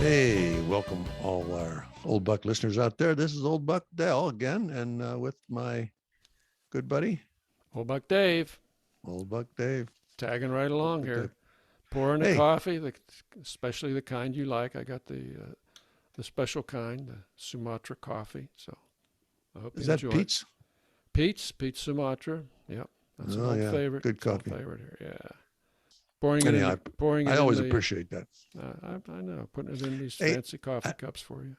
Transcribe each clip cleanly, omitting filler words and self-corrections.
Hey, welcome all our Old Buck listeners out there. This is Old Buck Dell again, and with my good buddy, Old Buck Dave, Old Buck Dave. tagging right Old along Buck Dave. here. Pouring the Hey, coffee, especially the kind you like. I got the special kind, the Sumatra coffee. So I hope is you that enjoy it. Pete's? Pete's Sumatra. Yep, that's an Oh old yeah, favorite. good It's an old coffee. favorite here. Yeah, pouring it in Anyhow, the pouring I it in always the. appreciate that. I know, putting it in these Hey, fancy coffee I, cups for you.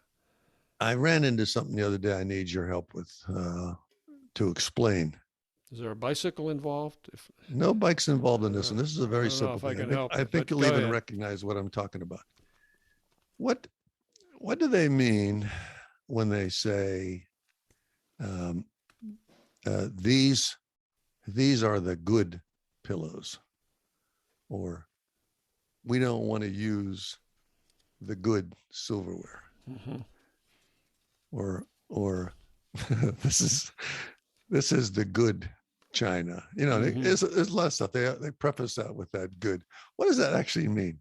I ran into something the other day. I need your help with to explain. Is there a bicycle involved? If No bikes involved in this, and this is a I very don't know simple if I thing. can help I you, think but you'll go even ahead. recognize what I'm talking about. What What do they mean when they say um, these are the good pillows, or we don't want to use the good silverware, Hmm. or this is the good china. Hmm. There's a lot of stuff. They preface that with that good. What does that actually mean?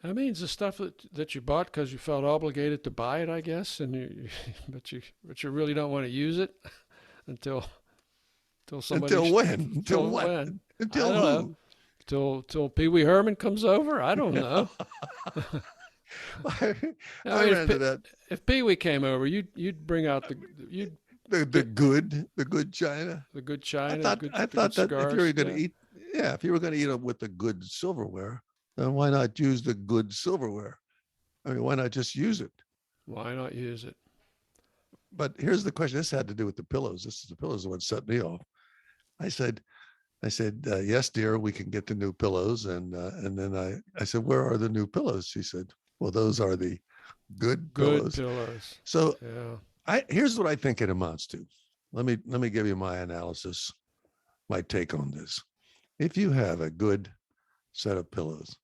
That means the stuff that you bought because you felt obligated to buy it, I guess, and but you really don't want to use it until somebody Until when? Until till what? when? I Until don't know. who? Till Pee Wee Herman comes over. I don't know. I, I I mean, ran to that. if Pee Wee came over, you'd bring out you'd The get good china. the good I china, thought I the good thought that if you were cigars. going to Yeah. eat, yeah, if you were going to eat it with the good silverware, then why not use the good silverware? I mean, why not just use it? Why not use it? But here's the question. This had to do with the pillows. This is the pillows that what set me off. I said, yes, dear, we can get the new pillows. And then I said, where are the new pillows? She said, well, those are the good Good pillows. pillows. So Yeah. here's what I think it amounts to. Let me give you my analysis, my take on this. If you have a good set of pillows,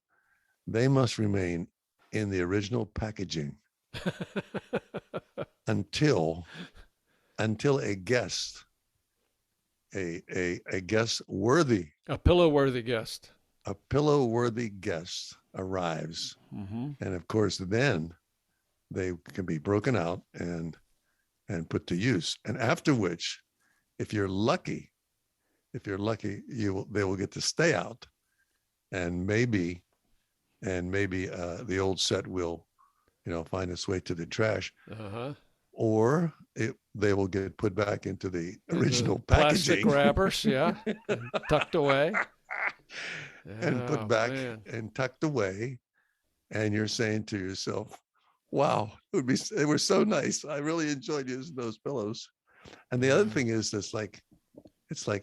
they must remain in the original packaging until a guest, a guest worthy, A pillow worthy guest. a pillow worthy guest arrives. Mm-hmm. And of course, then they can be broken out and put to use. And after which, if you're lucky, they will get to stay out, and maybe the old set will find its way to the trash, Uh-huh. or they will get put back into the Into original plastic packaging wrappers, yeah, and tucked away. and put Oh back man. and tucked away. And you're saying to yourself, wow, they were so nice. I really enjoyed using those pillows. And the other Yeah. thing is, it's like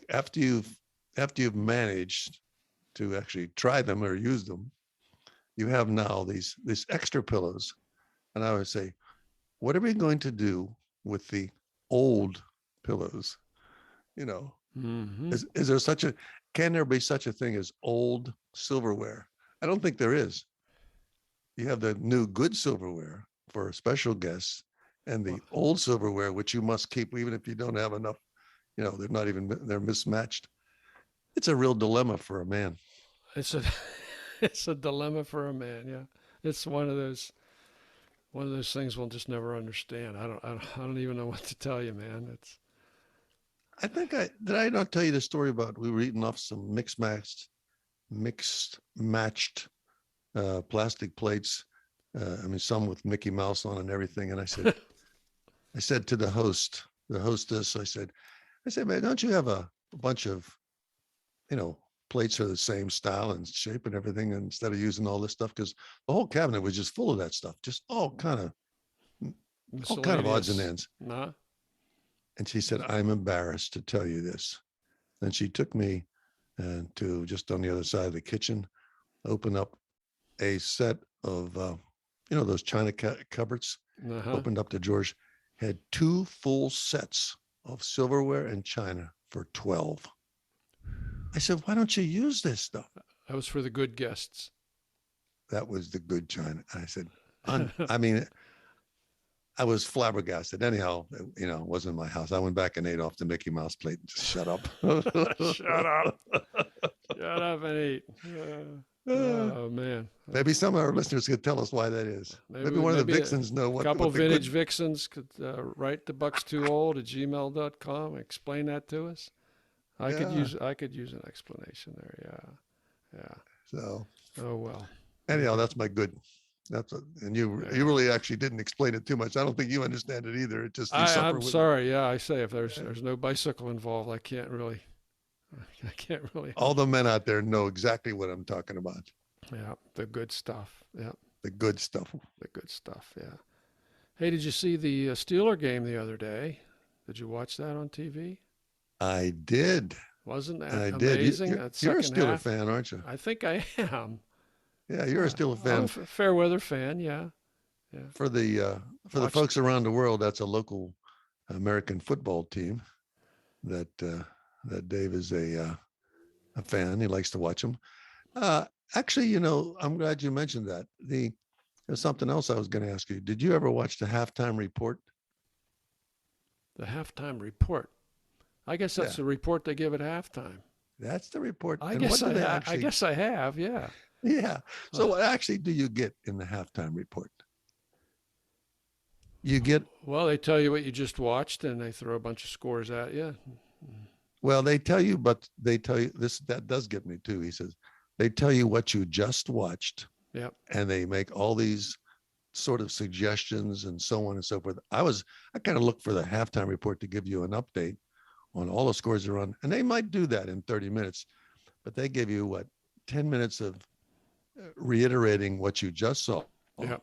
after you've managed to actually try them or use them, you have now these extra pillows. And I would say, what are we going to do with the old pillows? You know, Mm-hmm. is there can there be such a thing as old silverware? I don't think there is. You have the new good silverware for special guests, and the Well, old silverware, which you must keep even if you don't have enough. They're mismatched. It's a real dilemma for a man. it's a it's a dilemma for a man. Yeah, it's one of those things we'll just never understand. I don't even know what to tell you, man. It's I think I not tell you the story about we were eating off some mixed matched plastic plates. I mean, some with Mickey Mouse on and everything. And I said to the hostess, I said, man, don't you have a bunch of, plates are the same style and shape and everything, and instead of using all this stuff? Because the whole cabinet was just full of that stuff, just all kind of odds and miscellaneous. ends. Nah. And she said, I'm embarrassed to tell you this. Then she took me to just on the other side of the kitchen, open up a set of, those china cupboards, Uh huh. opened up the drawers, had two full sets of silverware and china for 12. I said, why don't you use this stuff? That was for the good guests. That was the good china. I said, I mean, I was flabbergasted. Anyhow, it wasn't my house. I went back and ate off the Mickey Mouse plate and just shut up. Shut up. Shut up and eat. Uh, Oh man, maybe some of our listeners could tell us why that is. Maybe one of the maybe a Vixens know couple what the vintage good. vixens could write to buckstoold at gmail.com. Explain that to us. Yeah. I could use an explanation there. Yeah, yeah. So Oh well. anyhow, Okay. that's my good. And you Yeah. really actually didn't explain it too much. I don't think you understand it either. It's just you suffer I'm with it. sorry. Yeah, I say if Yeah. there's no bicycle involved, I can't really. All the men out there know exactly what I'm talking about. Yeah, the good stuff. Yeah, The good stuff. the good stuff. Yeah. Hey, did you see the Steeler game the other day? Did you watch that on TV? I did. Wasn't that I did. amazing? That You're a second Steeler half. fan, aren't you? I think I am. Yeah, you're a Steeler I'm a fan. fair weather fan. Yeah, yeah. For the Watched. folks around the world, that's a local American football team that that Dave is a fan. He likes to watch them. Uh, Actually, I'm glad you mentioned that. There's something else I was going to ask you. Did you ever watch the halftime report? The halftime report. I guess Yeah, that's the report they give at halftime. that's the report. I And what guess do they I actually? guess I have. Yeah. Yeah. Uh, So what actually do you get in the halftime report? You get well, they tell you what you just watched, and they throw a bunch of scores at you. well, they tell you, but they tell you this. That does get me too. He says they tell you what you just watched, Yep. and they make all these sort of suggestions and so on and so forth. I kind of look for the halftime report to give you an update on all the scores they're on, and they might do that in 30 minutes, but they give you what 10 minutes of reiterating what you just saw, Yep.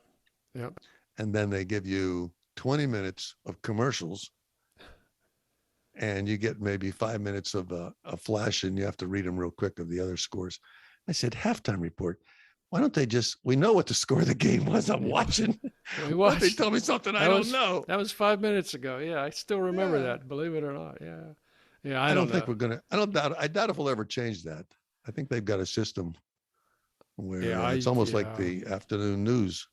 Yep. and then they give you 20 minutes of commercials, and you get maybe 5 minutes of a flash, and you have to read them real quick of the other scores. I said, halftime report. Why don't they just? We know what the score of the game was. I'm watching. We Why don't they watched. tell me something I That don't was know? that was 5 minutes ago. Yeah, I still remember Yeah. that. Believe it or not. Yeah. Yeah. I I don't don't think know. we're gonna. I don't doubt. I doubt if we'll ever change that. I think they've got a system Yeah. where it's almost like Yeah. the afternoon news.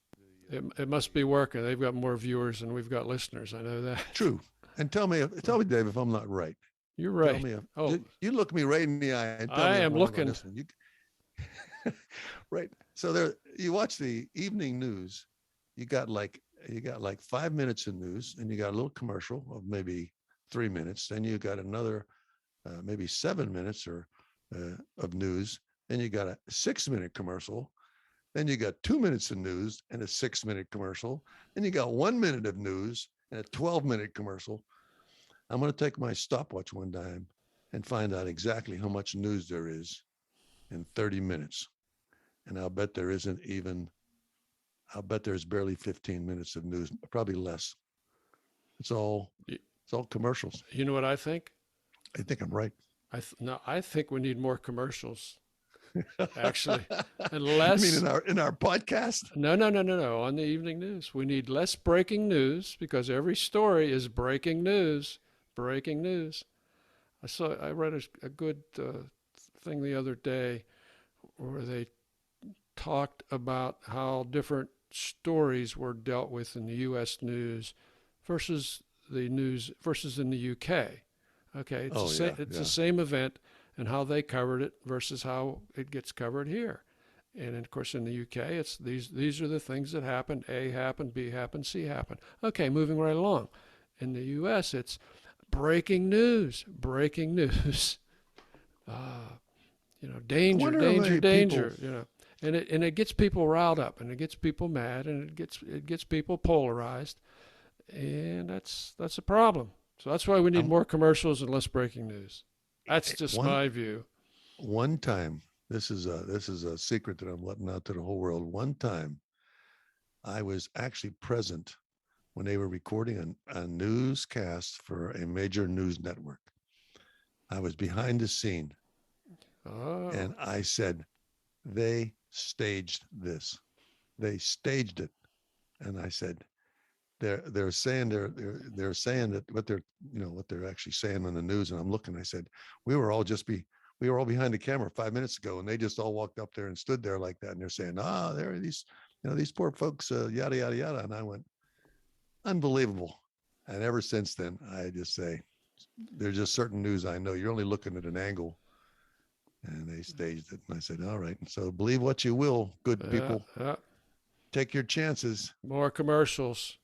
It must be working. They've got more viewers than we've got listeners. I know that. True. And tell me, Dave, if I'm not right. You're Tell right. me if Oh, you look me right in the eye and tell I me if am I'm wrong on looking. this one. Right. So you watch the evening news. You got like 5 minutes of news, and you got a little commercial of maybe 3 minutes. Then you got another maybe 7 minutes or of news. Then you got a 6 minute commercial. Then you got 2 minutes of news and a 6 minute commercial. Then you got 1 minute of news and a 12-minute commercial. I'm going to take my stopwatch one time and find out exactly how much news there is in 30 minutes. And I'll bet there's barely 15 minutes of news, probably less. It's all, it's all commercials. You know what I think? I think I'm right. No, I think we need more commercials. Actually, and You mean less. in our podcast? No. On the evening news, we need less breaking news because every story is breaking news. Breaking news. I read a good thing the other day where they talked about how different stories were dealt with in the U.S. news versus the news versus in the U.K. Okay, Oh yeah, it's the yeah. same event and how they covered it versus how it gets covered here. And of course, in the UK, it's these are the things that happened. A happened, B happened, C happened. Okay, moving right along. In the US, it's breaking news, breaking news. Uh, I danger, wonder how danger, many people. danger. And it gets people riled up, and it gets people mad, and it gets people polarized, and that's a problem. So that's why we need I'm more commercials and less breaking news. That's just one my view. one time. This is a secret that I'm letting out to the whole world. One time, I was actually present when they were recording a newscast for a major news network. I was behind the scene, Oh, and I said, they staged this. They staged it. And I said, they're saying they're saying that what they're actually saying on the news. And I'm looking, I said, we were all behind the camera 5 minutes ago, and they just all walked up there and stood there like that. And they're saying, there are these poor folks, yada, yada, yada. And I went, unbelievable. And ever since then, I just say, there's just certain news I know you're only looking at an angle, and they staged it. And I said, all right. So believe what you will, good Yeah, people. yeah. Take your chances. More commercials,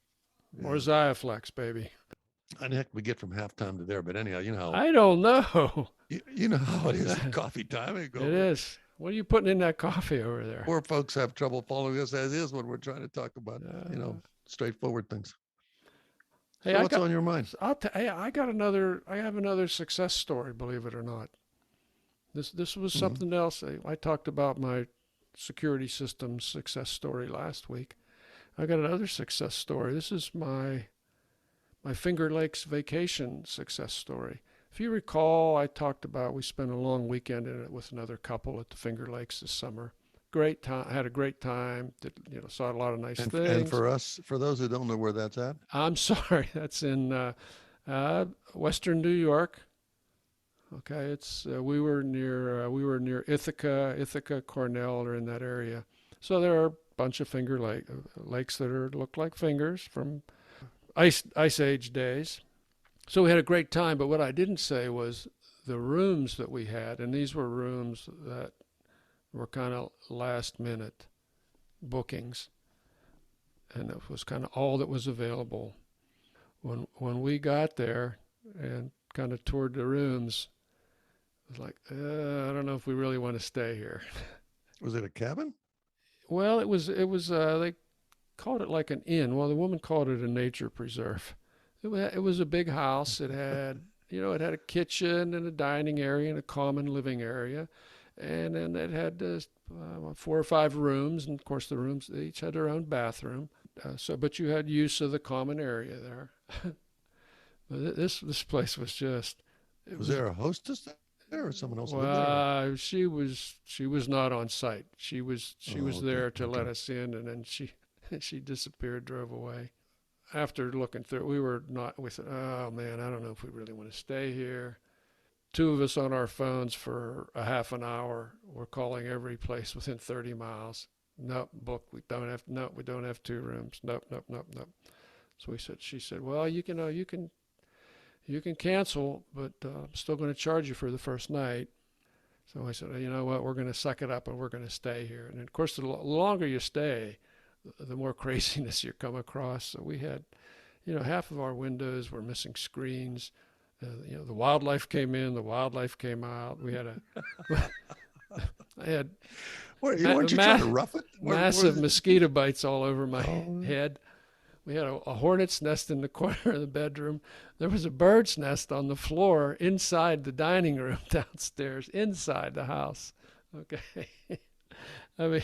more Yeah. Xiaflex, baby. How the heck we get from halftime to there? But anyhow, I don't know. you know how it is at coffee time. We It go, is. What are you putting in that coffee over there? poor folks have trouble following us as is when we're trying to talk about, Uh, straightforward things. hey, So what's on your mind? hey, I got another. I have another success story. Believe it or not, this was Mm-hmm. something else. I talked about my security systems success story last week. I got another success story. This is my Finger Lakes vacation success story. If you recall, I talked about we spent a long weekend in it with another couple at the Finger Lakes this summer. Great time, had a great time. Did, saw a lot of nice And things. for us, for those who don't know where that's at, I'm sorry, that's in Western New York. Okay, it's we were near Ithaca, Cornell, or in that area. So there are a bunch of lakes that look like fingers from ice age days. So we had a great time. But what I didn't say was the rooms that we had, and these were rooms that were kind of last minute bookings, and it was kind of all that was available. When we got there and kind of toured the rooms, it was like, I don't know if we really want to stay here. was it a cabin? Well, it was they called it like an inn. Well, the woman called it a nature preserve. It was a big house. It had a kitchen and a dining area and a common living area, and then it had 4 or 5 rooms, and of course the rooms they each had their own bathroom. But you had use of the common area there. But this place was just. It Was was there a hostess there or someone else lived there? Well, she was not on site. She was Okay, there to let okay. us in, and then she she disappeared, drove away. After looking through, we said, oh man, I don't know if we really want to stay here. Two of us on our phones for a half an hour. We're calling every place within 30 miles. Nope, book. We don't have 2 rooms. Nope, nope, nope, nope. So she said, well, you can cancel, but I'm still going to charge you for the first night. So I said, you know what, we're going to suck it up and we're going to stay here. And of course, the longer you stay, the more craziness you come across. So we had, half of our windows were missing screens. The wildlife came in, the wildlife came out. I had Weren't you trying to rough it? massive mosquito bites all over my Oh, head. We had a hornet's nest in the corner of the bedroom. There was a bird's nest on the floor inside the dining room downstairs, inside the house. Okay. I mean,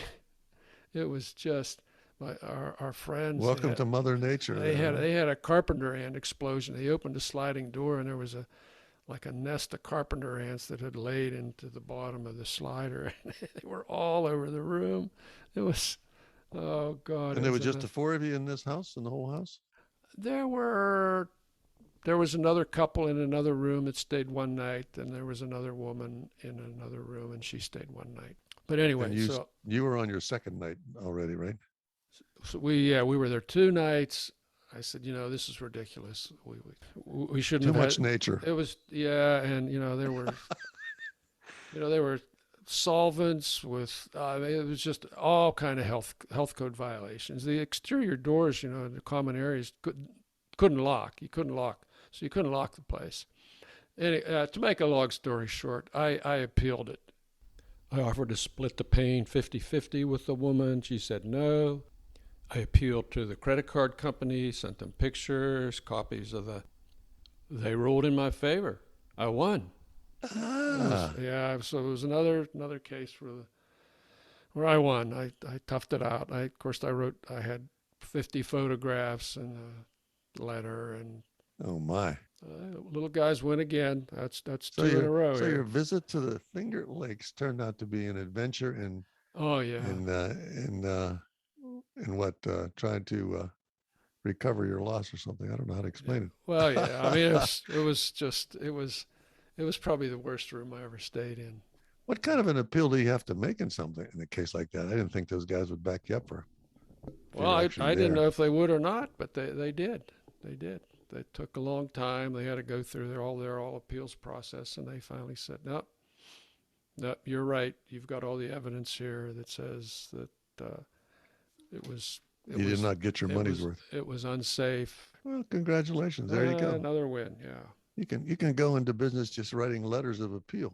it was just our friends. welcome to Mother Nature. They had a carpenter ant explosion. They opened a sliding door, and there was like a nest of carpenter ants that had laid into the bottom of the slider. They were all over the room. It was, oh God. And there was just the 4 of you in this house, in the whole house? There were there was another couple in another room that stayed one night, and there was another woman in another room, and she stayed one night. But anyway, And you were on your second night already, right? so we were there 2 nights. I said, this is ridiculous. We shouldn't Too have much had. nature. It was, yeah, and there were solvents with. It was just all kind of health code violations. The exterior doors, the common areas couldn't lock. You couldn't lock, so you couldn't lock the place. To make a long story short, I appealed it. I offered to split the pain 50-50 with the woman. She said no. I appealed to the credit card company, sent them pictures, copies of They ruled in my favor. I won. Ah, So it was another case where I won. I toughed it out. I had 50 photographs and a letter, and oh my. little guys win again. That's So 2 in a row so here. your visit to the Finger Lakes turned out to be an adventure Oh yeah. in what trying to recover your loss or something. I don't know how to explain Well, it. yeah. I mean, it was probably the worst room I ever stayed in. What kind of an appeal do you have to make in a case like that? I didn't think those guys would back you up for if Well, you're I actually didn't there. know if they would or not, but they did. They did. They took a long time. They had to go through their all appeals process, and they finally said, no, No, you're right. You've got all the evidence here that says that it was it You did was not get your it money's was worth. it was unsafe. Well, congratulations. There you go. Another win. Yeah. You can go into business just writing letters of appeal.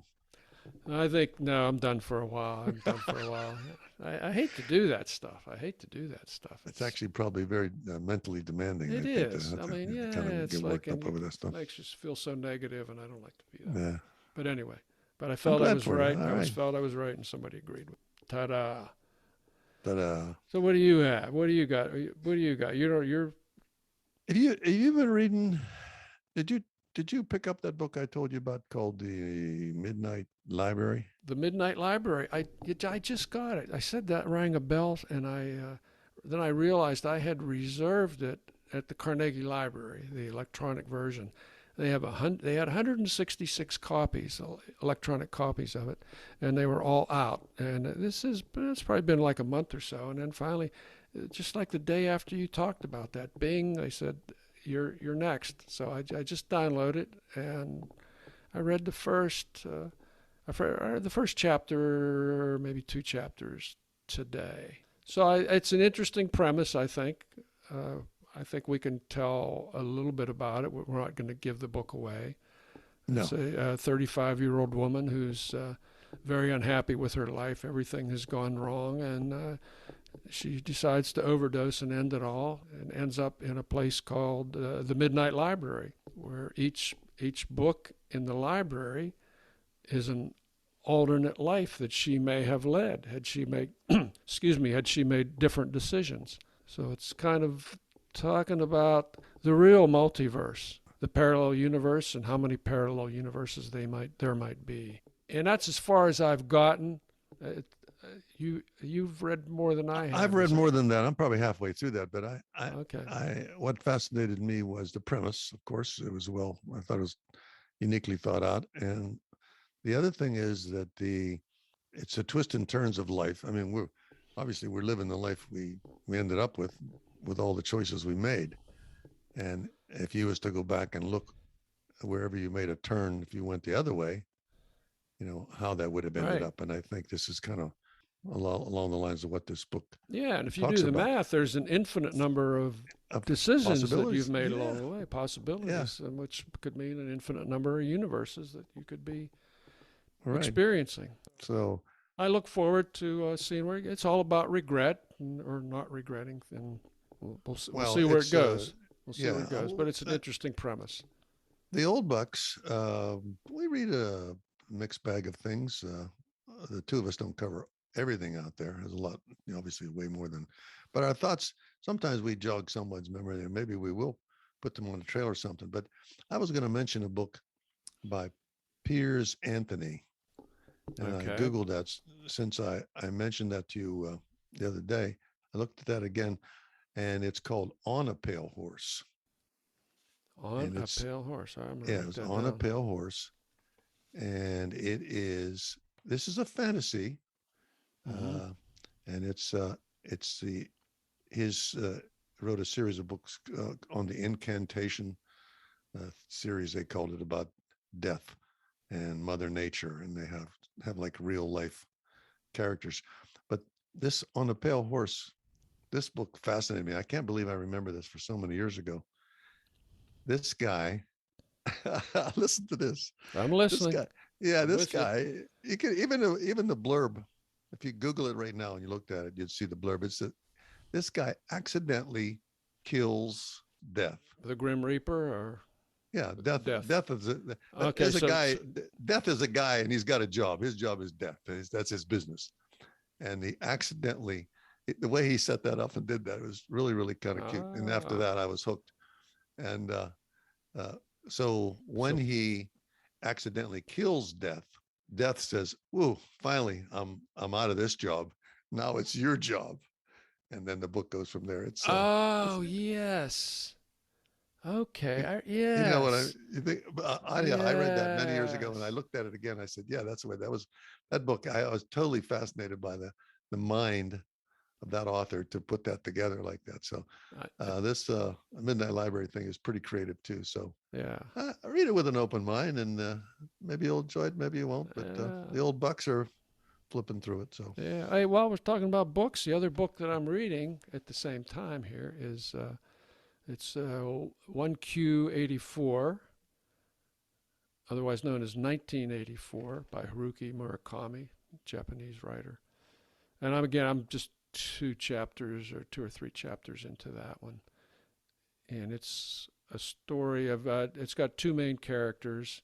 I think no, I'm done for a while. I'm done for a while. I hate to do that stuff. I hate to do that stuff. It's actually probably very mentally demanding, It I think, to is. have I to mean, yeah, kind of it's get like, worked and up over that it stuff. makes you feel so negative, and I don't like to be that way. Yeah. But anyway, but I I'm felt I glad was for you. right. All right. Felt I was right, and somebody agreed with. Ta-da! But So what do you have? What do you got? What do you got? You're have you been reading? Did you did you pick up that book I told you about called The Midnight Library? the Midnight Library. I just got it. I said that rang a bell, and then I realized I had reserved it at the Carnegie Library, the electronic version. They had 166 copies, electronic copies of it, and they were all out. And it's probably been like a month or so. And then finally, just like the day after you talked about that, Bing, they said you're next. So I just downloaded it, and I read the first chapter, maybe two chapters today. So it's an interesting premise, I think. I think we can tell a little bit about it. We're not going to give the book away. No. It's a 35-year-old woman who's very unhappy with her life. Everything has gone wrong, and she decides to overdose and end it all, and ends up in a place called the Midnight Library, where each book in the library is an alternate life that she may have led had she made had she made different decisions. So it's kind of talking about the real multiverse, the parallel universe, and how many parallel universes there might be. And that's as far as I've gotten. You've read more than I have. I've read more than that. I'm probably halfway through that, but Okay. what fascinated me was the premise. Of course, I thought it was uniquely thought out, and the other thing is that it's a twist and turns of life. I mean, we're living the life we ended up with all the choices we made. And if you was to go back and look wherever you made a turn, if you went the other way, how that would have ended Right. up. And I think this is kind of along the lines of what this book Yeah, and if you talks do the about. math, there's an infinite number of Of decisions that possibilities. you've made Yeah. along the way, possibilities, and which could mean an infinite number of universes that you could be Right. experiencing. So I look forward to seeing where it's all about regret or not regretting, and we'll see where it goes. We'll see where it goes, but it's an interesting premise. The old bucks, we read a mixed bag of things. The two of us don't cover everything out there. There's a lot, obviously way more than, but our thoughts, sometimes we jog someone's memory and maybe we will put them on a trail or something. But I was going to mention a book by Piers Anthony. And I Okay. Googled that since I mentioned that to you the other day. I looked at that again, and it's called On a Pale Horse. On And a Pale Horse. I'm yeah, write it's that On a down. Pale Horse. And this is a fantasy. Mm-hmm. And it's his wrote a series of books on the incantation series, they called it, about death and Mother Nature, and they have like real life characters. But this On a Pale Horse, this book fascinated me. I can't believe I remember this for so many years ago. This guy, listen to this. I'm This listening. guy, yeah, I'm this with you. guy. You can even the blurb. If you Google it right now and you looked at it, you'd see the blurb. It's that this guy accidentally kills death. The Grim Reaper or Yeah, death. Death. Death is a, Okay, is a guy. Death is a guy, and he's got a job. His job is death. That's his business. And he accidentally, the way he set that up and did that was really, really kind of cute. And after that, I was hooked. And so when he accidentally kills death, death says, "Whoa, finally, I'm out of this job. Now it's your job." And then the book goes from there. It's yes. Okay. you know what Yes. you think. I read that many years ago, and I Yes. looked at it again. I said, "Yeah, that's the way that was." That book, I was totally fascinated by the mind that author to put that together like that. So I, this Midnight Library thing is pretty creative too. So yeah. read it with an open mind, and maybe you'll enjoy it, maybe you won't. But Uh, the old bucks are flipping through it. So yeah. Hey, while we're talking about books, the other book that I'm reading at the same time here is it's 1Q84, otherwise known as 1984, by Haruki Murakami, Japanese writer. And I'm just two or three chapters into that one, and it's a story of it's got two main characters,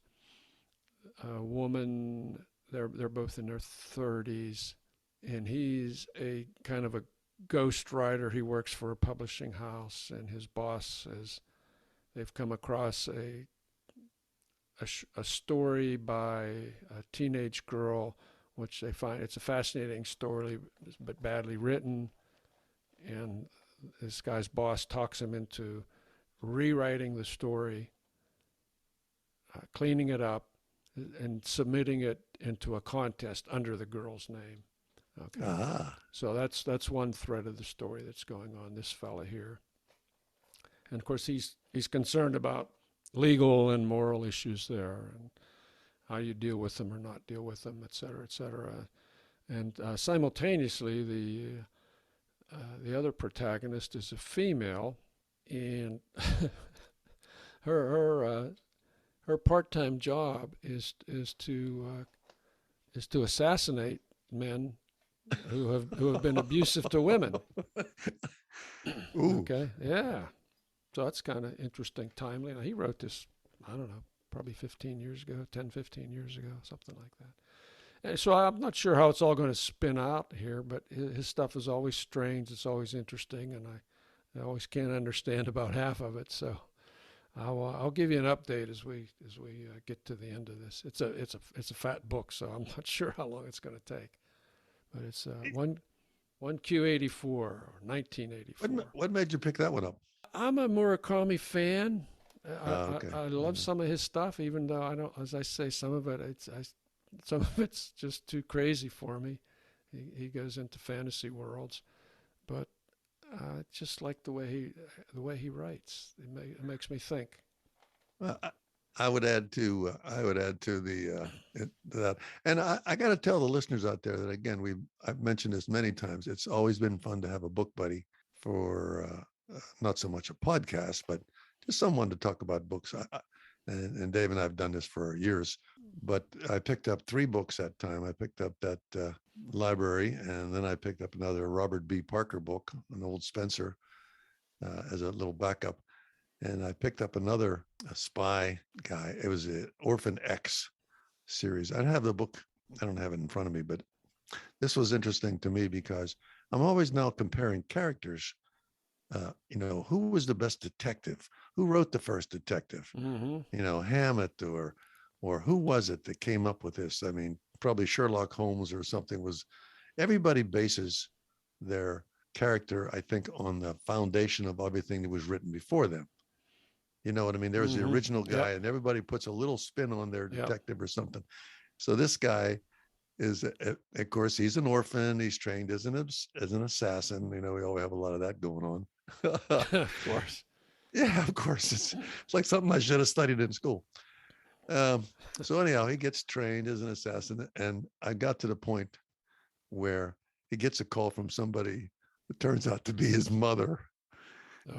a woman. They're both in their 30s, and he's a kind of a ghost writer. He works for a publishing house, and his boss is they've come across a story by a teenage girl, which they find it's a fascinating story, but badly written. And this guy's boss talks him into rewriting the story, cleaning it up, and submitting it into a contest under the girl's name. Okay, so that's one thread of the story that's going on. This fella here, and of course he's concerned about legal and moral issues there, and how you deal with them or not deal with them, et cetera, et cetera. And simultaneously, the other protagonist is a female, and her her part-time job is to assassinate men who have been abusive to women. ooh, Okay, yeah. So that's kind of interesting, timely. Now, he wrote this, I don't know, probably 15 years ago, 10, 15 years ago, something like that. And so I'm not sure how it's all going to spin out here, but his stuff is always strange. It's always interesting, and I always can't understand about half of it. So I'll give you an update as we get to the end of this. It's a fat book, so I'm not sure how long it's going to take. But it's one Q84 or 1984. what made you pick that one up? I'm a Murakami fan. Okay. I love some of his stuff, even though I don't, as I say, some of it's just too crazy for me. He goes into fantasy worlds, but I just like the way he writes. It makes me think. Well, I would add to the to that, and I got to tell the listeners out there that again I've mentioned this many times. It's always been fun to have a book buddy for not so much a podcast, but just someone to talk about books. And Dave and I have done this for years, but I picked up 3 books that time. I picked up that library, and then I picked up another Robert B. Parker book, an old Spencer, as a little backup. And I picked up another spy guy. It was an Orphan X series. I don't have the book. I don't have it in front of me, but this was interesting to me because I'm always now comparing characters. Who was the best detective? Who wrote the first detective? Mm-hmm. Hammett or who was it that came up with this? I mean, probably Sherlock Holmes or something. Was everybody bases their character, I think, on the foundation of everything that was written before them. You know what I mean? There's the Mm-hmm. original guy, Yep. and everybody puts a little spin on their Yep. detective or something. So this guy is, of course, he's an orphan. He's trained as an assassin. We always have a lot of that going on. Of course. Yeah, of course. It's like something I should have studied in school. Um, so anyhow, he gets trained as an assassin, and I got to the point where he gets a call from somebody that turns out to be his mother.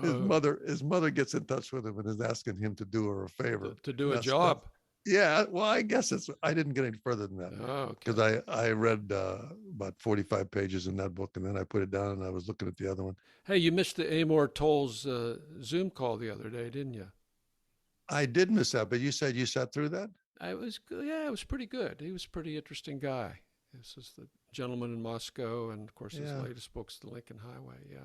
Oh, His mother gets in touch with him and is asking him to do her a favor. to do And a that's job. yeah. Well, I guess I didn't get any further than that Oh, because okay. I read about 45 pages in that book, and then I put it down and I was looking at the other one. Hey, you missed the Amor Tolls Zoom call the other day, didn't you? I did miss that, but you said you sat through that. I was yeah, it was pretty good. He was a pretty interesting guy. This is the Gentleman in Moscow, and of course his Yeah, latest book's The Lincoln Highway. Yeah,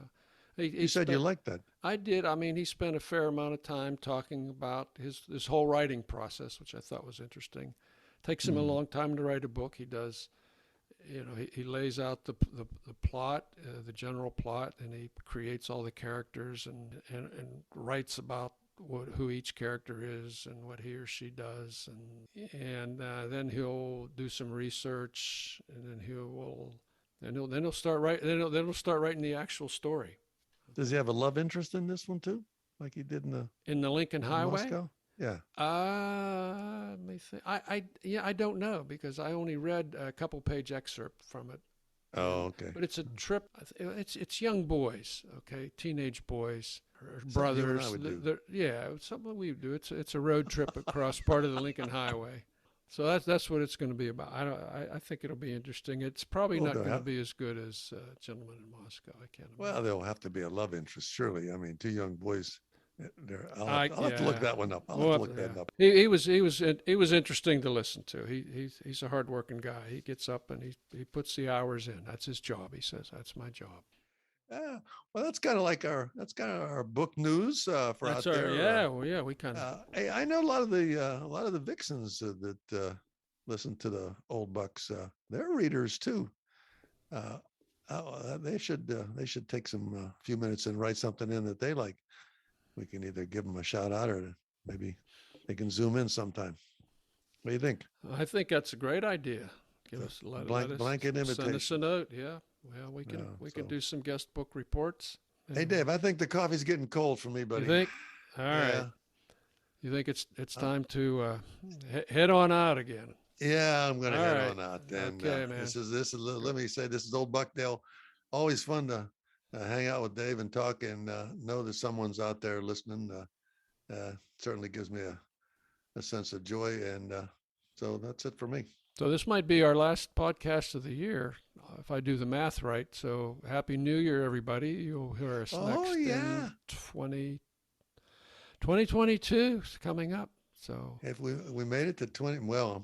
he you said you spent. liked that. I did. I mean, he spent a fair amount of time talking about his whole writing process, which I thought was interesting. Takes him a Hmm. long time to write a book. He does. He lays out the plot, the general plot, and he creates all the characters and writes about who each character is and what he or she does, and then he'll do some research, and then And then he'll start writing the actual story. Does he have a love interest in this one too, like he did in the Lincoln in Highway? Moscow? Yeah. Let me think. I don't know because I only read a couple page excerpt from it. Oh, okay. But it's a trip. It's young boys, okay, teenage boys, or Something brothers. you and I would do. Yeah, it's something we do. It's a road trip across part of the Lincoln Highway. So that's what it's going to be about. I think it'll be interesting. It's probably Well, not they'll going to have- be as good as Gentleman in Moscow. I can't imagine. Well, there'll have to be a love interest, surely. I mean, two young boys. I'll have to look that one up. I'll have to look that up. He was interesting to listen to. He's a hardworking guy. He gets up and he puts the hours in. That's his job. He says that's my job. Yeah. Well, that's kind of our book news for That's out our there. we kind of Hey, I know a lot of the vixens that listen to the old bucks. They're readers too. They should take some few minutes and write something in that they like. We can either give them a shout out or maybe they can zoom in sometime. What do you think? I think that's a great idea. Give us Blanket send us invitation. a note. Yeah. Well, we can do some guest book reports. Hey, Dave, I think the coffee's getting cold for me, buddy. You think? All right. Yeah. You think it's time to head on out again? Yeah, I'm gonna All head right. on out. And Okay, man. this is. Let me say, this is Old Buckdale. Always fun to hang out with Dave and talk, and know that someone's out there listening. Certainly gives me a sense of joy, and so that's it for me. So this might be our last podcast of the year, if I do the math right. So Happy New Year, everybody. You'll hear us next in 2022 is coming up. So If we made it to 20, well,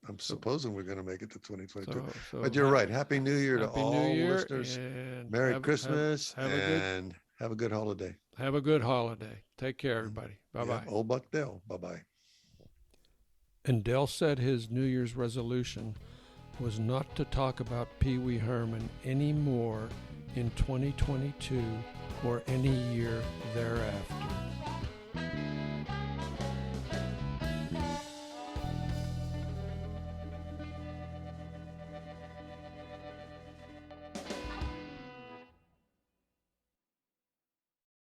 I'm supposing we're going to make it to 2022. But you're right. Happy New Year to all listeners. Merry Christmas and have a good holiday. Have a good holiday. Take care, everybody. Bye-bye. Old Buckdale. Bye-bye. And Dell said his New Year's resolution was not to talk about Pee Wee Herman anymore in 2022 or any year thereafter.